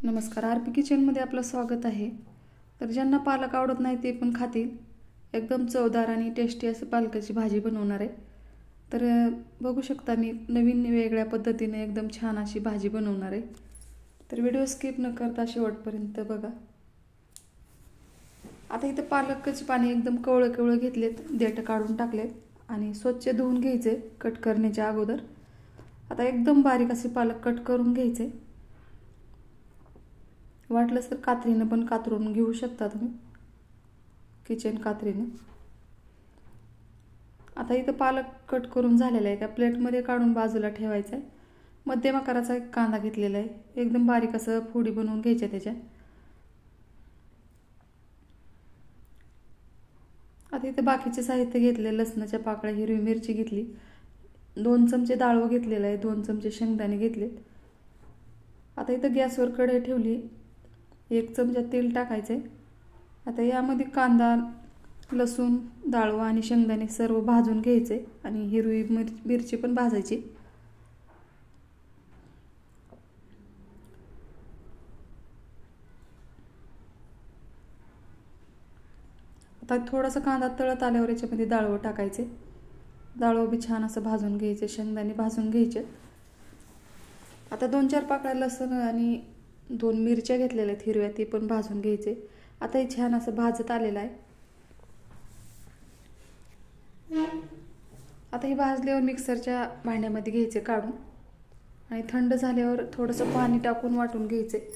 नमस्कार, आरपी किचनमध्ये आपलं स्वागत आहे. तर ज्यांना पालक आवडत नाही ते पण खातील. एकदम चवदार आणि टेस्टी असं पालकाची भाजी बनवणार आहे. तर बघू शकता मी नवीन वेगळ्या पद्धतीने एकदम छान अशी भाजी बनवणार आहे. तर व्हिडिओ स्किप न करता शेवटपर्यंत बघा. आता इथं पालकाची पाणी एकदम कवळं कवळं घेतलेत, देठ काढून टाकलेत आणि स्वच्छ धुवून घ्यायचे कट करण्याच्या अगोदर. आता एकदम बारीक असे पालक कट करून घ्यायचे. वाटलंच तर कात्रीनं पण कातरून घेऊ शकता तुम्ही, किचन कात्रीनं. आता इथं पालक कट करून झालेला आहे, त्या प्लेटमध्ये काढून बाजूला ठेवायचा आहे. मध्यम आकाराचा एक कांदा घेतलेला आहे, एकदम बारीक असं फोडी बनवून घ्यायच्या त्याच्या. आता इथं बाकीचे साहित्य घेतले, लसणाच्या पाकळ्या, हिरवी मिरची घेतली, 2 चमचे डाळवं घेतलेलं आहे, 2 चमचे शेंगदाणे घेतलेत. आता इथं गॅसवर कढई ठेवली, 1 चमचा तेल टाकायचे. आता यामध्ये कांदा, लसूण, डाळवा आणि शेंगदाणे सर्व भाजून घ्यायचे आणि हिरवी मिरची पण भाजायची. आता थोडासा कांदा तळत आल्यावर याच्यामध्ये डाळवं टाकायचे. डाळवं बी छान असं भाजून घ्यायचे, शेंगदाणे भाजून घ्यायचे. आता 2-4 पाकळ्या लसूण आणि 2 मिरच्या घेतलेल्या आहेत हिरव्या, ते पण भाजून घ्यायचे. आता हे छान असं भाजत आलेलं आहे. आता हे भाजल्यावर मिक्सरच्या भांड्यामध्ये घ्यायचे काढून आणि थंड झाल्यावर थोडंसं पाणी टाकून वाटून घ्यायचे.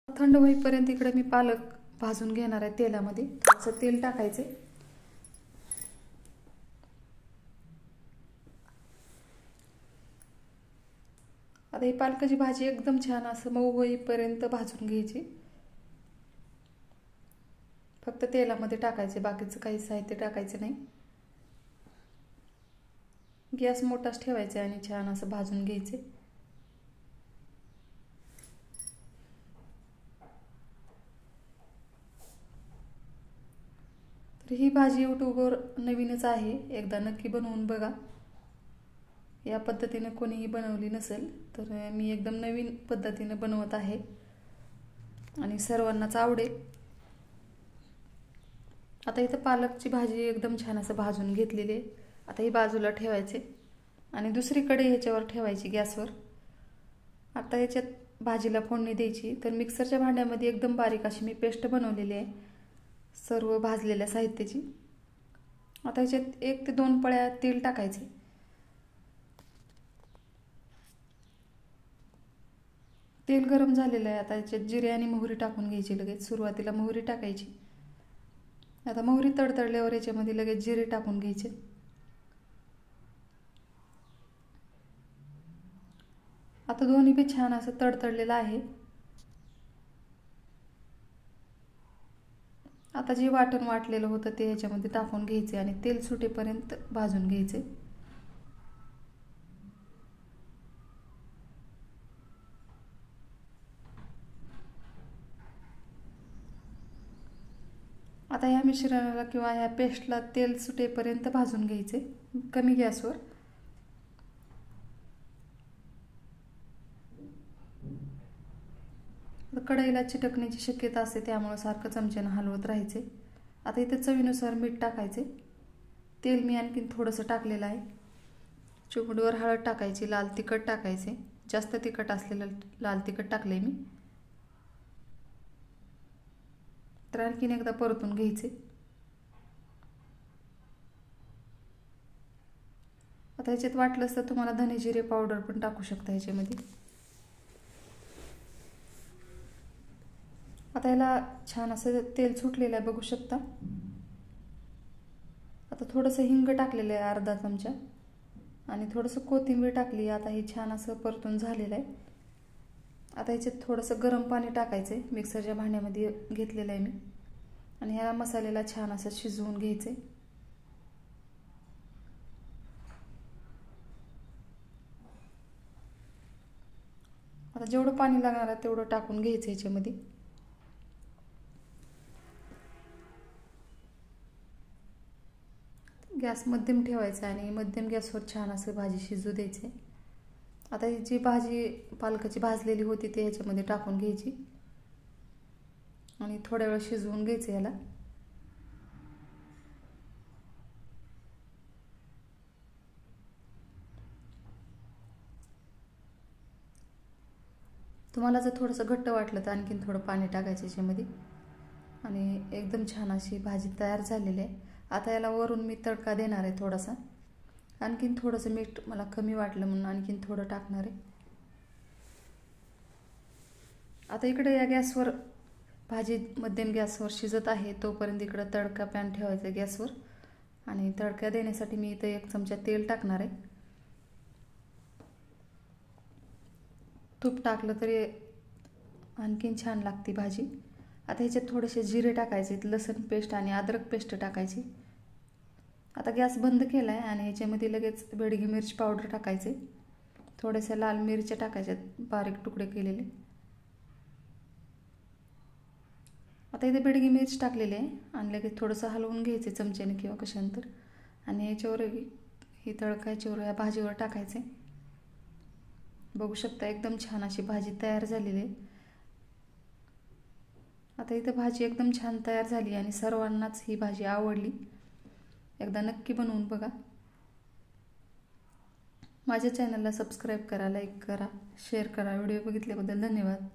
थंड होईपर्यंत इकडे मी पालक भाजून घेणार आहे तेलामध्ये. थोडंसं तेल टाकायचे. आता ही पालकाची भाजी एकदम छान असं मऊ होईपर्यंत भाजून घ्यायची. फक्त तेलामध्ये टाकायचे, बाकीचं काही साहित्य टाकायचं नाही. गॅस मोठाच ठेवायचा आणि छान असं भाजून घ्यायचे. तर ही भाजी यूट्यूबवर नवीनच आहे, एकदा नक्की बनवून बघा. या पद्धतीने कोणीही बनवली नसेल, तर मी एकदम नवीन पद्धतीने बनवत आहे आणि सर्वांनाच आवडेल. आता इथं पालकची भाजी एकदम छान असं भाजून घेतलेली आहे. आता ही बाजूला ठेवायचे आणि दुसरी कढई ह्याच्यावर ठेवायची गॅसवर. आता याच्यात भाजीला फोडणी द्यायची. तर मिक्सरच्या भांड्यामध्ये एकदम बारीक अशी मी पेस्ट बनवलेली आहे सर्व भाजलेल्या साहित्याची. आता ह्याच्यात 1 ते 2 पळ्या तेल टाकायचे. तेल गरम झालेलं आहे. आता याच्यात जिरे आणि मोहरी टाकून घ्यायची लगेच. सुरुवातीला मोहरी टाकायची. आता मोहरी तडतडल्यावर याच्यामध्ये लगेच जिरे टाकून घ्यायचे. आता दोन्ही बी छान असं तडतडलेलं आहे. आता जे वाटण वाटलेलं होतं ते ह्याच्यामध्ये टाकून घ्यायचे आणि तेल सुटेपर्यंत भाजून घ्यायचे. आता ह्या मिश्रणाला किंवा ह्या पेस्टला तेल सुटेपर्यंत भाजून घ्यायचे कमी गॅसवर. कढईला चिटकण्याची शक्यता असते, त्यामुळे सारखं चमच्यानं हलवत राहायचे. आता इथे चवीनुसार मीठ टाकायचे. तेल मी आणखीन थोडंसं टाकलेलं आहे. चिमूटभर हळद टाकायची. लाल तिखट टाकायचे, जास्त तिखट असलेलं लाल तिखट टाकले मी. तर आणखीन एकदा परतून घ्यायचे. आता ह्याच्यात वाटलंच तर तुम्हाला धने जिरे पावडर पण टाकू शकता ह्याच्यामध्ये. आता याला छान असं तेल सुटलेलं आहे, बघू शकता. आता थोडंसं हिंग टाकलेलं आहे अर्धा चमचा आणि थोडंसं कोथिंबीर टाकली. आता हे छान असं परतून झालेलं आहे. आता ह्याच्यात थोडंसं गरम पाणी टाकायचं आहे. मिक्सरच्या भांड्यामध्ये घेतलेलं आहे मी आणि ह्या मसाल्याला छान असं शिजवून घ्यायचं आहे. आता जेवढं पाणी लागणार आहे तेवढं टाकून घ्यायचं ह्याच्यामध्ये. गॅस मध्यम ठेवायचा आणि मध्यम गॅसवर छान असं भाजी शिजू द्यायची. आता ही जी भाजी पालकाची भाजलेली होती ती ह्याच्यामध्ये टाकून घ्यायची आणि थोड्या वेळ शिजवून घ्यायचं याला. तुम्हाला जर थोडंसं घट्ट वाटलं तर आणखीन थोडं पाणी टाकायचं याच्यामध्ये आणि एकदम छान अशी भाजी तयार झालेली आहे. आता याला वरून मी तडका देणार आहे थोडासा. आणखीन थोडंसं मीठ मला कमी वाटलं म्हणून आणखीन थोडं टाकणार आहे. आता इकडे या गॅसवर भाजी मध्यम गॅसवर शिजत आहे तोपर्यंत इकडं तडका पॅन ठेवायचा गॅसवर आणि तडका देण्यासाठी मी इथं 1 चमचा तेल टाकणार आहे. तूप टाकलं तरी आणखीन छान लागते भाजी. आता ह्याच्यात थोडेसे जिरे टाकायचे, लसूण पेस्ट आणि अद्रक पेस्ट टाकायची. आता गॅस बंद केला आहे आणि ह्याच्यामध्ये लगेच बेडगी मिरच पावडर टाकायचे. थोड्याशा लाल मिरच्या टाकायच्यात बारीक तुकडे केलेले. आता इथे बेडगी मिरच टाकलेली आहे आणि लगेच थोडंसं हलवून घ्यायचे चमच्याने किंवा कशानंतर आणि याच्यावर ही तडका याच्यावर या भाजीवर टाकायचे. बघू शकता एकदम छान अशी भाजी तयार झालेली आहे. आता इथं भाजी एकदम छान तयार झाली आणि सर्वांनाच ही भाजी आवडली. एकदा नक्की बनवून बघा. माझ्या चॅनलला सबस्क्राईब करा, लाईक करा, शेअर करा. व्हिडिओ बघितल्याबद्दल धन्यवाद.